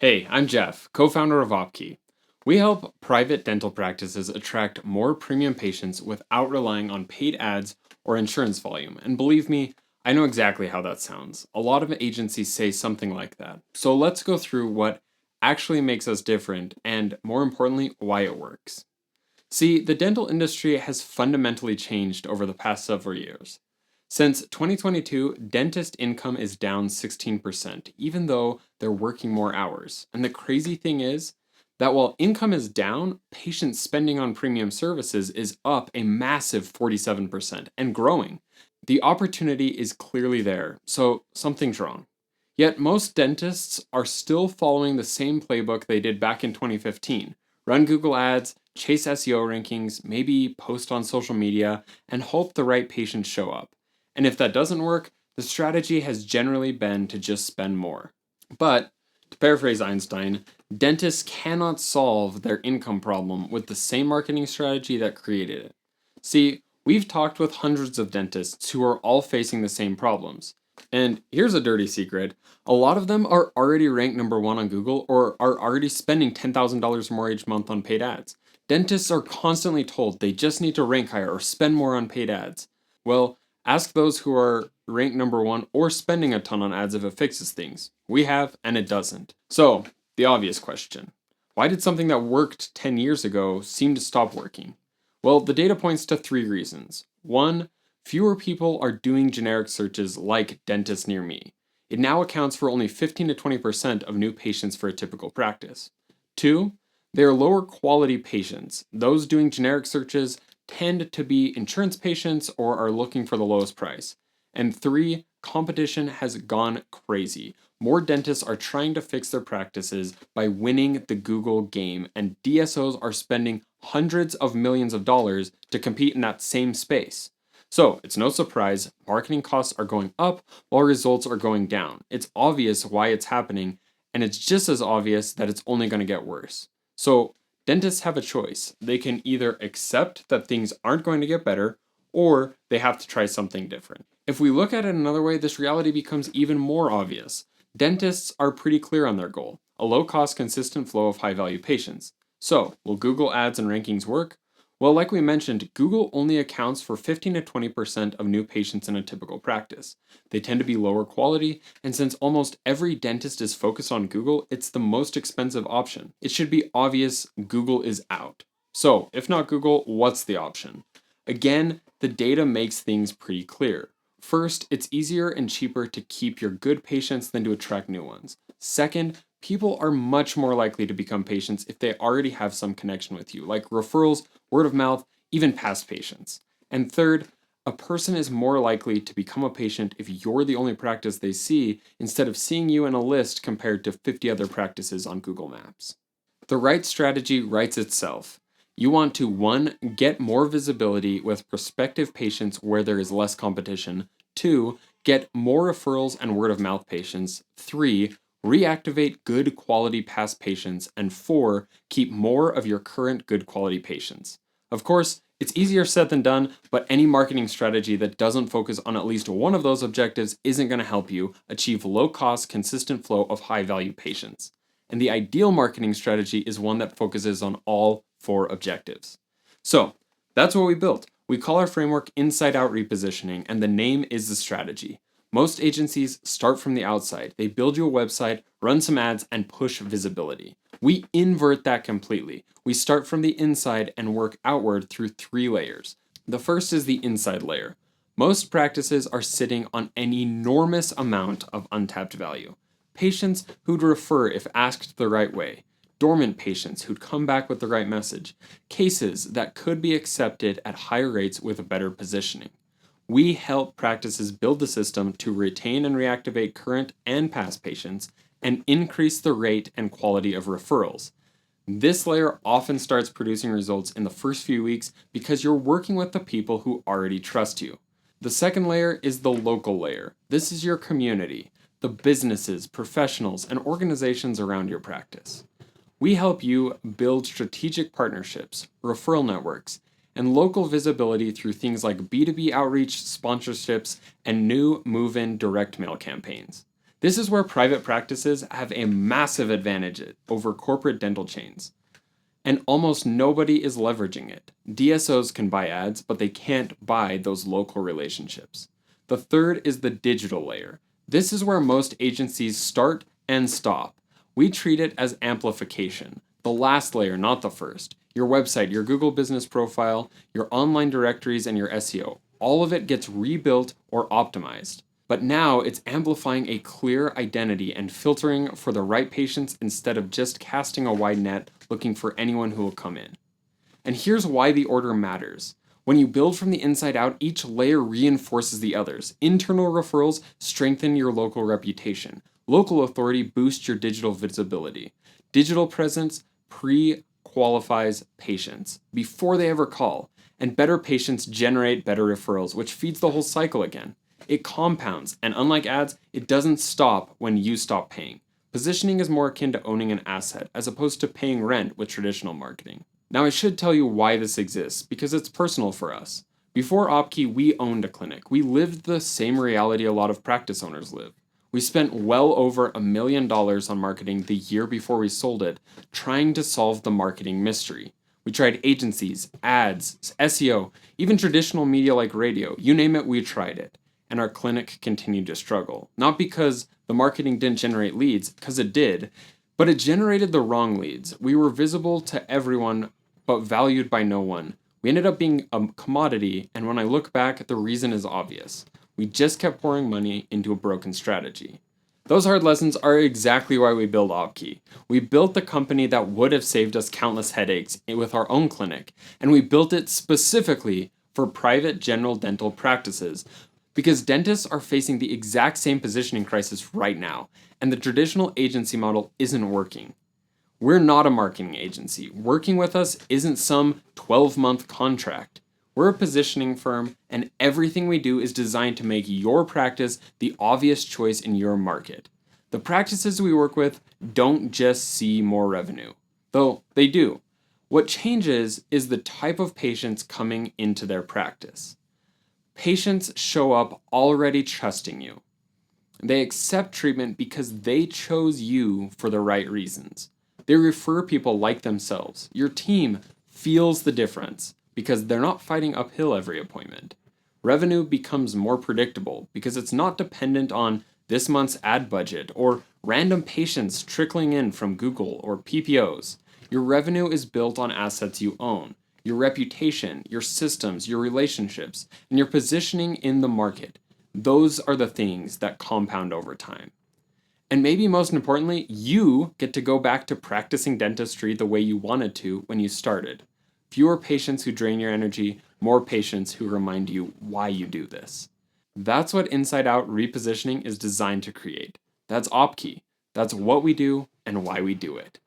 Hey, I'm Jeff, co-founder of OpKey. We help private dental practices attract more premium patients without relying on paid ads or insurance volume. And believe me, I know exactly how that sounds. A lot of agencies say something like that. So let's go through what actually makes us different and, more importantly, why it works. See, the dental industry has fundamentally changed over the past several years. Since 2022, dentist income is down 16%, even though they're working more hours. And the crazy thing is that while income is down, patient spending on premium services is up a massive 47% and growing. The opportunity is clearly there, so something's wrong. Yet most dentists are still following the same playbook they did back in 2015: run Google ads, chase SEO rankings, maybe post on social media, and hope the right patients show up. And if that doesn't work, the strategy has generally been to just spend more. But, to paraphrase Einstein, dentists cannot solve their income problem with the same marketing strategy that created it. See, we've talked with hundreds of dentists who are all facing the same problems. And here's a dirty secret: a lot of them are already ranked number one on Google or are already spending $10,000 more each month on paid ads. Dentists are constantly told they just need to rank higher or spend more on paid ads. Well, ask those who are ranked number one or spending a ton on ads if it fixes things. We have, and it doesn't. So, the obvious question: why did something that worked 10 years ago seem to stop working? Well, the data points to three reasons. One, fewer people are doing generic searches like dentist near me. It now accounts for only 15 to 20% of new patients for a typical practice. Two, they are lower quality patients. Those doing generic searches tend to be insurance patients or are looking for the lowest price. And three, competition has gone crazy. More dentists are trying to fix their practices by winning the Google game, and DSOs are spending hundreds of millions of dollars to compete in that same space. So, it's no surprise marketing costs are going up while results are going down. It's obvious why it's happening, and it's just as obvious that it's only going to get worse. So, dentists have a choice. They can either accept that things aren't going to get better, or they have to try something different. If we look at it another way, this reality becomes even more obvious. Dentists are pretty clear on their goal: a low cost, consistent flow of high value patients. So, will Google ads and rankings work? Well, like we mentioned, Google only accounts for 15 to 20% of new patients in a typical practice. They tend to be lower quality, and since almost every dentist is focused on Google, it's the most expensive option. It should be obvious Google is out. So, if not Google, what's the option? Again, the data makes things pretty clear. First, it's easier and cheaper to keep your good patients than to attract new ones. Second, people are much more likely to become patients if they already have some connection with you, like referrals, word of mouth, even past patients. And third, a person is more likely to become a patient if you're the only practice they see instead of seeing you in a list compared to 50 other practices on Google Maps. The right strategy writes itself. You want to 1. Get more visibility with prospective patients where there is less competition. 2. Get more referrals and word of mouth patients. 3. Reactivate good quality past patients. And 4. Keep more of your current good quality patients. Of course, it's easier said than done, but any marketing strategy that doesn't focus on at least one of those objectives isn't going to help you achieve low cost, consistent flow of high value patients. And the ideal marketing strategy is one that focuses on all four objectives. So, that's what we built. We call our framework Inside Out Repositioning, and the name is the strategy. Most agencies start from the outside. They build you a website, run some ads, and push visibility. We invert that completely. We start from the inside and work outward through 3 layers. The first is the inside layer. Most practices are sitting on an enormous amount of untapped value. Patients who'd refer if asked the right way, dormant patients who'd come back with the right message, cases that could be accepted at higher rates with a better positioning. We help practices build the system to retain and reactivate current and past patients and increase the rate and quality of referrals. This layer often starts producing results in the first few weeks because you're working with the people who already trust you. The second layer is the local layer. This is your community, the businesses, professionals, and organizations around your practice. We help you build strategic partnerships, referral networks, and local visibility through things like B2B outreach, sponsorships, and new move-in direct mail campaigns. This is where private practices have a massive advantage over corporate dental chains. And almost nobody is leveraging it. DSOs can buy ads, but they can't buy those local relationships. The third is the digital layer. This is where most agencies start and stop. We treat it as amplification, the last layer, not the first. Your website, your Google business profile, your online directories, and your SEO. All of it gets rebuilt or optimized. But now it's amplifying a clear identity and filtering for the right patients instead of just casting a wide net looking for anyone who will come in. And here's why the order matters. When you build from the inside out, each layer reinforces the others. Internal referrals strengthen your local reputation. Local authority boosts your digital visibility. Digital presence pre-qualifies patients before they ever call. And better patients generate better referrals, which feeds the whole cycle again. It compounds, and unlike ads, it doesn't stop when you stop paying. Positioning is more akin to owning an asset, as opposed to paying rent with traditional marketing. Now I should tell you why this exists, because it's personal for us. Before OpKey, we owned a clinic. We lived the same reality a lot of practice owners live. We spent well over $1 million on marketing the year before we sold it, trying to solve the marketing mystery. We tried agencies, ads, SEO, even traditional media like radio. You name it, we tried it. And our clinic continued to struggle. Not because the marketing didn't generate leads, because it did, but it generated the wrong leads. We were visible to everyone, but valued by no one. We ended up being a commodity, and when I look back, the reason is obvious. We just kept pouring money into a broken strategy. Those hard lessons are exactly why we built OpKey. We built the company that would have saved us countless headaches with our own clinic, and we built it specifically for private general dental practices, because dentists are facing the exact same positioning crisis right now, and the traditional agency model isn't working. We're not a marketing agency. Working with us isn't some 12-month contract. We're a positioning firm, and everything we do is designed to make your practice the obvious choice in your market. The practices we work with don't just see more revenue, though they do. What changes is the type of patients coming into their practice. Patients show up already trusting you. They accept treatment because they chose you for the right reasons. They refer people like themselves. Your team feels the difference because they're not fighting uphill every appointment. Revenue becomes more predictable because it's not dependent on this month's ad budget or random patients trickling in from Google or PPOs. Your revenue is built on assets you own. Your reputation, your systems, your relationships, and your positioning in the market. Those are the things that compound over time. And maybe most importantly, you get to go back to practicing dentistry the way you wanted to when you started. Fewer patients who drain your energy, more patients who remind you why you do this. That's what Inside Out Repositioning is designed to create. That's OpKey. That's what we do and why we do it.